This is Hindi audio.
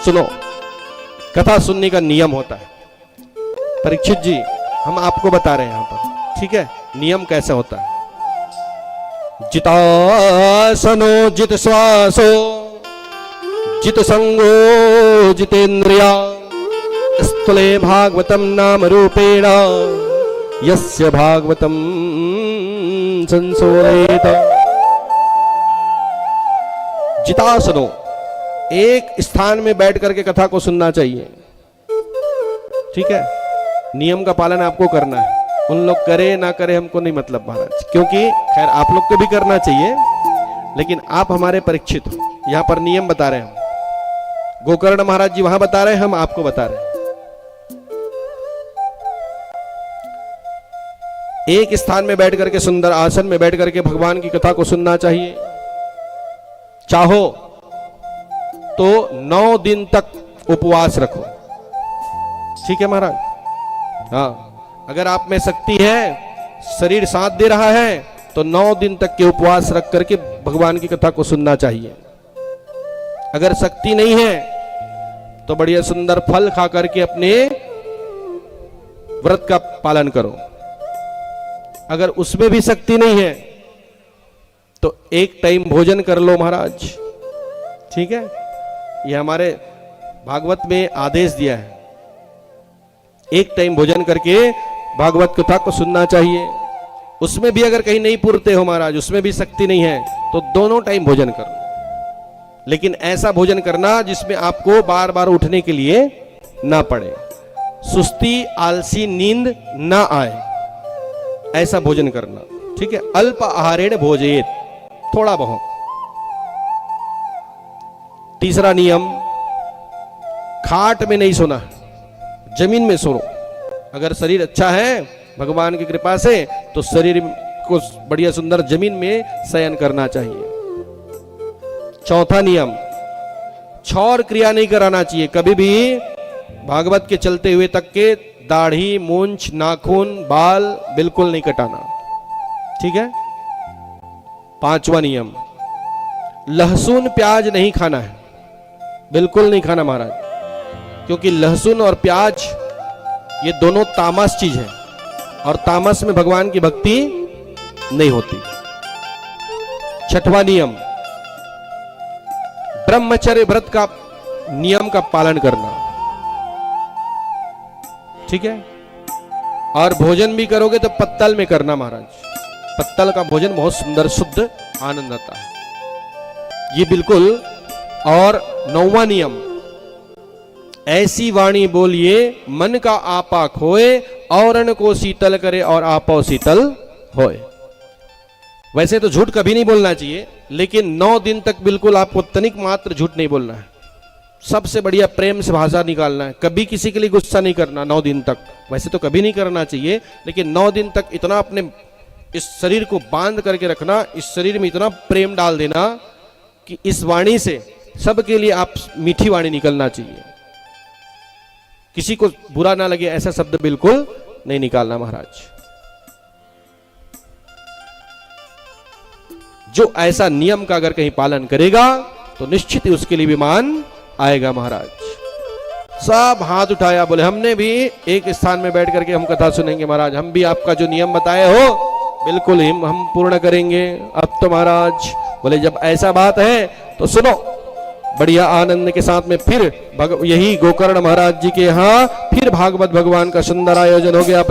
सुनो, कथा सुनने का नियम होता है। परीक्षित जी, हम आपको बता रहे हैं यहां पर, ठीक है, नियम कैसे होता है। जितासनो जित श्वासो जित संगो जितेन्द्रिया स्थूले भागवतम नाम रूपेण यस्य भागवतम संसोलेत। जितासनो, एक स्थान में बैठ करके कथा को सुनना चाहिए, ठीक है। नियम का पालन आपको करना है, उन लोग करे ना करे हमको नहीं मतलब महाराज, क्योंकि खैर आप लोग को भी करना चाहिए, लेकिन आप हमारे परीक्षित हो। यहां पर नियम बता रहे हैं हम, गोकर्ण महाराज जी वहां बता रहे हैं, हम आपको बता रहे हैं। एक स्थान में बैठ करके, सुंदर आसन में बैठ करके भगवान की कथा को सुनना चाहिए। चाहो तो 9 दिन तक उपवास रखो, ठीक है महाराज। हाँ, अगर आप में शक्ति है, शरीर साथ दे रहा है, तो 9 दिन तक के उपवास रख करके भगवान की कथा को सुनना चाहिए। अगर शक्ति नहीं है तो बढ़िया सुंदर फल खा करके अपने व्रत का पालन करो। अगर उसमें भी शक्ति नहीं है तो एक टाइम भोजन कर लो महाराज, ठीक है। यह हमारे भागवत में आदेश दिया है, एक टाइम भोजन करके भागवत कथा को सुनना चाहिए। उसमें भी अगर कहीं नहीं पूरते हो महाराज, उसमें भी शक्ति नहीं है, तो दोनों टाइम भोजन करो, लेकिन ऐसा भोजन करना जिसमें आपको बार बार उठने के लिए ना पड़े, सुस्ती आलसी नींद ना आए, ऐसा भोजन करना, ठीक है। अल्प आहारेण भोजेत, थोड़ा बहुत। तीसरा नियम, खाट में नहीं सोना, जमीन में सोओ। अगर शरीर अच्छा है भगवान की कृपा से, तो शरीर को बढ़िया सुंदर जमीन में शयन करना चाहिए। चौथा नियम, क्षौर क्रिया नहीं कराना चाहिए कभी भी। भागवत के चलते हुए तक के दाढ़ी, मूंछ, नाखून, बाल बिल्कुल नहीं कटाना, ठीक है। पांचवा नियम, लहसुन प्याज नहीं खाना है, बिल्कुल नहीं खाना महाराज, क्योंकि लहसुन और प्याज ये दोनों तामस चीज है, और तामस में भगवान की भक्ति नहीं होती। छठवां नियम, ब्रह्मचर्य व्रत का नियम का पालन करना, ठीक है। और भोजन भी करोगे तो पत्तल में करना महाराज, पत्तल का भोजन बहुत सुंदर शुद्ध आनंद आता है, ये बिल्कुल। और 9वां नियम, ऐसी वाणी बोलिए मन का आपा खोए, औरन को शीतल करे और आपो शीतल होए। वैसे तो झूठ कभी नहीं बोलना चाहिए, लेकिन 9 दिन तक बिल्कुल आपको तनिक मात्र झूठ नहीं बोलना है। सबसे बढ़िया प्रेम से भाषा निकालना है, कभी किसी के लिए गुस्सा नहीं करना 9 दिन तक। वैसे तो कभी नहीं करना चाहिए, लेकिन 9 दिन तक इतना अपने इस शरीर को बांध करके रखना, इस शरीर में इतना प्रेम डाल देना कि इस वाणी से सबके लिए आप मीठी वाणी निकलना चाहिए, किसी को बुरा ना लगे ऐसा शब्द बिल्कुल नहीं निकालना महाराज। जो ऐसा नियम का अगर कहीं पालन करेगा तो निश्चित ही उसके लिए विमान आएगा महाराज। सब हाथ उठाया, बोले हमने भी एक स्थान में बैठ करके हम कथा सुनेंगे महाराज, हम भी आपका जो नियम बताए हो बिल्कुल हम पूर्ण करेंगे। अब तो महाराज बोले जब ऐसा बात है तो सुनो, बढ़िया आनंद के साथ में फिर यही गोकर्ण महाराज जी के यहाँ फिर भागवत भगवान का सुंदर आयोजन हो गया।